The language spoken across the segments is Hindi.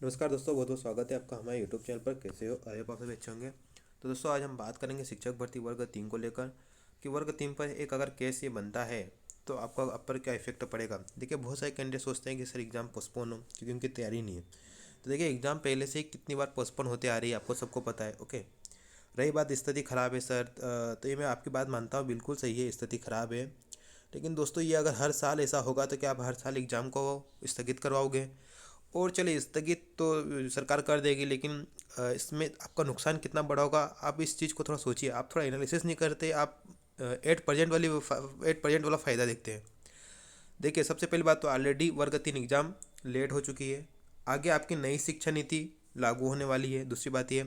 नमस्कार दोस्तों, बहुत बहुत स्वागत है आपका हमारे यूट्यूब चैनल पर। कैसे हो? आए आप अच्छे होंगे। तो दोस्तों, आज हम बात करेंगे शिक्षक भर्ती वर्ग 3 को लेकर कि वर्ग 3 पर एक अगर केस ये बनता है तो आपका आप पर क्या इफेक्ट पड़ेगा। देखिए, बहुत सारे कैंडिडेट सोचते हैं कि सर एग्ज़ाम पोस्टपोन हो क्योंकि उनकी तैयारी नहीं है। तो देखिए, एग्ज़ाम पहले से ही कितनी बार पोस्टपोन होते आ रही है, आपको सबको पता है। ओके, रही बात स्थिति ख़राब है सर, तो ये मैं आपकी बात मानता हूँ, बिल्कुल सही है, स्थिति ख़राब है। लेकिन दोस्तों, ये अगर हर साल ऐसा होगा तो क्या आप हर साल एग्ज़ाम को स्थगित करवाओगे? और चलिए, स्थगित तो सरकार कर देगी, लेकिन इसमें आपका नुकसान कितना बड़ा होगा, आप इस चीज़ को थोड़ा सोचिए। आप थोड़ा एनालिसिस नहीं करते, आप 8% वाला फ़ायदा देखते हैं। देखिए, सबसे पहली बात तो ऑलरेडी वर्ग 3 एग्ज़ाम लेट हो चुकी है। आगे आपकी नई शिक्षा नीति लागू होने वाली है, दूसरी बात ये।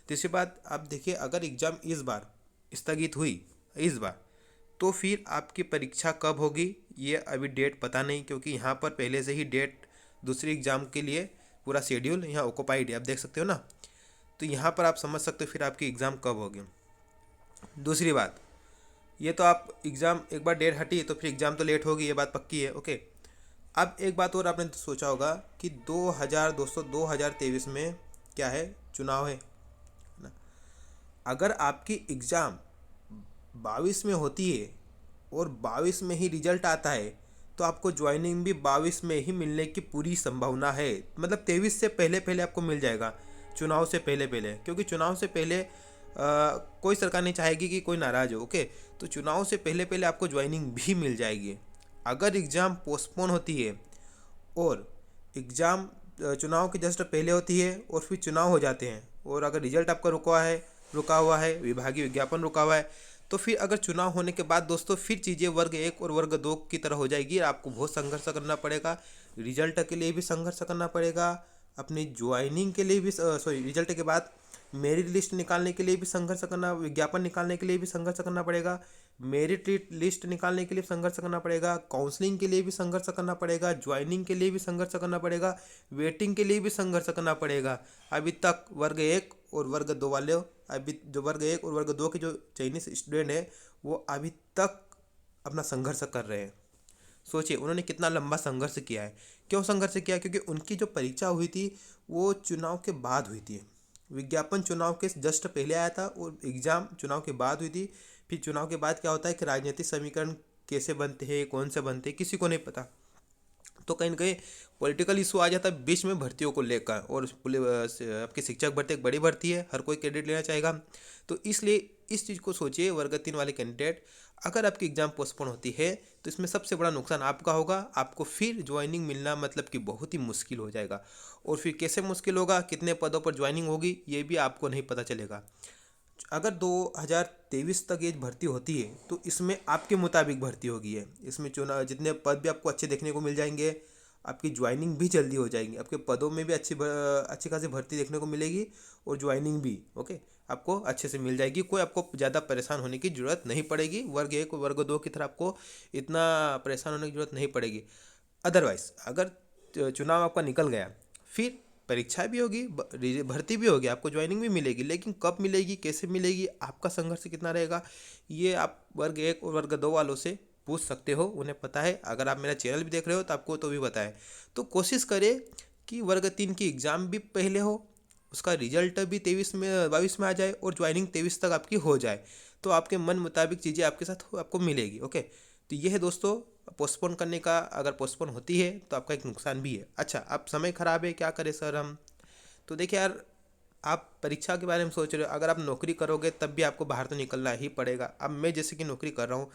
तीसरी बात, आप देखिए, अगर एग्ज़ाम इस बार स्थगित हुई इस बार, तो फिर आपकी परीक्षा कब होगी ये अभी डेट पता नहीं, क्योंकि यहाँ पर पहले से ही डेट दूसरी एग्ज़ाम के लिए पूरा शेड्यूल यहाँ ऑक्यूपाइड है, आप देख सकते हो ना। तो यहाँ पर आप समझ सकते हो फिर आपकी एग्ज़ाम कब होगी। दूसरी बात, ये तो आप एग्ज़ाम एक बार डेट हटी तो फिर एग्ज़ाम तो लेट होगी, ये बात पक्की है। ओके, अब एक बात और आपने तो सोचा होगा कि 2023 में क्या है, चुनाव है ना। अगर आपकी एग्ज़ाम 22 में होती है और 22 में ही रिजल्ट आता है, तो आपको ज्वाइनिंग भी 22 में ही मिलने की पूरी संभावना है। मतलब 23 से पहले पहले आपको मिल जाएगा, चुनाव से पहले पहले, क्योंकि चुनाव से पहले कोई सरकार नहीं चाहेगी कि कोई नाराज़ हो। ओके, तो चुनाव से पहले पहले आपको ज्वाइनिंग भी मिल जाएगी। अगर एग्ज़ाम पोस्टपोन होती है और एग्ज़ाम चुनाव के जस्ट पहले होती है और फिर चुनाव हो जाते हैं, और अगर रिजल्ट आपका रुका हुआ है, विभागीय विज्ञापन रुका हुआ है, तो फिर अगर चुनाव होने के बाद दोस्तों फिर चीज़ें वर्ग 1 और वर्ग 2 की तरह हो जाएगी। आपको बहुत संघर्ष करना पड़ेगा, रिजल्ट के लिए भी संघर्ष करना पड़ेगा, अपनी ज्वाइनिंग के लिए भी, सॉरी, रिजल्ट के बाद मेरिट लिस्ट निकालने के लिए भी संघर्ष करना, विज्ञापन निकालने के लिए भी संघर्ष करना पड़ेगा, मेरिट लिस्ट निकालने के लिए संघर्ष करना पड़ेगा, काउंसलिंग के लिए भी संघर्ष करना पड़ेगा, ज्वाइनिंग के लिए भी संघर्ष करना पड़ेगा, वेटिंग के लिए भी संघर्ष करना पड़ेगा। अभी तक वर्ग 1 और वर्ग 2 वाले, अभी जो वर्ग 1 और वर्ग 2 के जो चाइनीज स्टूडेंट हैं, वो अभी तक अपना संघर्ष कर रहे हैं। सोचिए, उन्होंने कितना लंबा संघर्ष किया है। क्यों संघर्ष किया? क्योंकि उनकी जो परीक्षा हुई थी वो चुनाव के बाद हुई थी। विज्ञापन चुनाव के जस्ट पहले आया था और एग्ज़ाम चुनाव के बाद हुई थी। फिर चुनाव के बाद क्या होता है कि राजनीतिक समीकरण कैसे बनते हैं, कौन से बनते हैं, किसी को नहीं पता। तो कहीं ना कहीं पॉलिटिकल इशू आ जाता है बीच में भर्तियों को लेकर, और आपकी शिक्षक भर्ती एक बड़ी भर्ती है, हर कोई क्रेडिट लेना चाहेगा। तो इसलिए इस चीज़ को सोचिए, वर्ग 3 वाले कैंडिडेट, अगर आपकी एग्ज़ाम पोस्टपोन होती है तो इसमें सबसे बड़ा नुकसान आपका होगा। आपको फिर ज्वाइनिंग मिलना मतलब कि बहुत ही मुश्किल हो जाएगा, और फिर कैसे मुश्किल होगा, कितने पदों पर ज्वाइनिंग होगी ये भी आपको नहीं पता चलेगा। अगर 2023 तक ये भर्ती होती है तो इसमें आपके मुताबिक भर्ती होगी है, इसमें चुनाव जितने पद भी आपको अच्छे देखने को मिल जाएंगे, आपकी ज्वाइनिंग भी जल्दी हो जाएगी, आपके पदों में भी अच्छी खासी भर्ती देखने को मिलेगी, और ज्वाइनिंग भी ओके आपको अच्छे से मिल जाएगी। कोई आपको ज़्यादा परेशान होने की ज़रूरत नहीं पड़ेगी, वर्ग 1 और वर्ग 2 की तरह आपको इतना परेशान होने की ज़रूरत नहीं पड़ेगी। अदरवाइज अगर चुनाव आपका निकल गया, फिर परीक्षा भी होगी, भर्ती भी होगी, आपको ज्वाइनिंग भी मिलेगी, लेकिन कब मिलेगी, कैसे मिलेगी, आपका संघर्ष कितना रहेगा, ये आप वर्ग 1 और वर्ग 2 वालों से पूछ सकते हो, उन्हें पता है। अगर आप मेरा चैनल भी देख रहे हो तो आपको तो भी पता है। तो कोशिश करें कि वर्ग 3 की एग्ज़ाम भी पहले हो, उसका रिजल्ट भी 22 में आ जाए, और ज्वाइनिंग 23 तक आपकी हो जाए, तो आपके मन मुताबिक चीज़ें आपके साथ आपको मिलेगी। ओके, तो ये है दोस्तों, पोस्टपोन करने का, अगर पोस्टपोन होती है तो आपका एक नुकसान भी है। अच्छा, अब समय ख़राब है, क्या करें सर हम? तो देखिए यार, आप परीक्षा के बारे में सोच रहे हो, अगर आप नौकरी करोगे तब भी आपको बाहर तो निकलना ही पड़ेगा। अब मैं जैसे कि नौकरी कर रहा हूँ,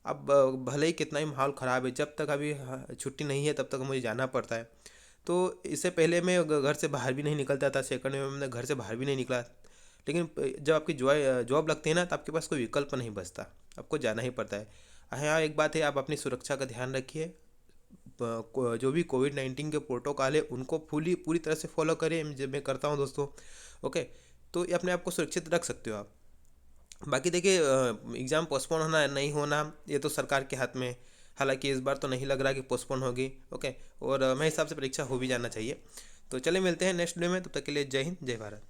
अब भले ही कितना ही माहौल ख़राब है, जब तक अभी छुट्टी नहीं है तब तक मुझे जाना पड़ता है। तो इससे पहले मैं घर से बाहर भी नहीं निकलता था, सेकंड में मैं घर से बाहर भी नहीं निकला। लेकिन जब आपकी जॉब लगती है ना, तो आपके पास कोई विकल्प नहीं बचता, आपको जाना ही पड़ता है। हाँ, एक बात है, आप अपनी सुरक्षा का ध्यान रखिए। जो भी कोविड-19 के प्रोटोकॉल है उनको पूरी तरह से फॉलो करें, जब मैं करता हूँ दोस्तों। ओके, तो ये अपने आप को सुरक्षित रख सकते हो आप। बाकी देखिए, एग्ज़ाम पोस्टपोन होना नहीं होना ये तो सरकार के हाथ में है। हालांकि इस बार तो नहीं लग रहा कि पोस्टपोन होगी। ओके, और मेरे हिसाब से परीक्षा हो भी जाना चाहिए। तो चले, मिलते हैं नेक्स्ट वीडियो में, तब तक के लिए जय हिंद, जय भारत।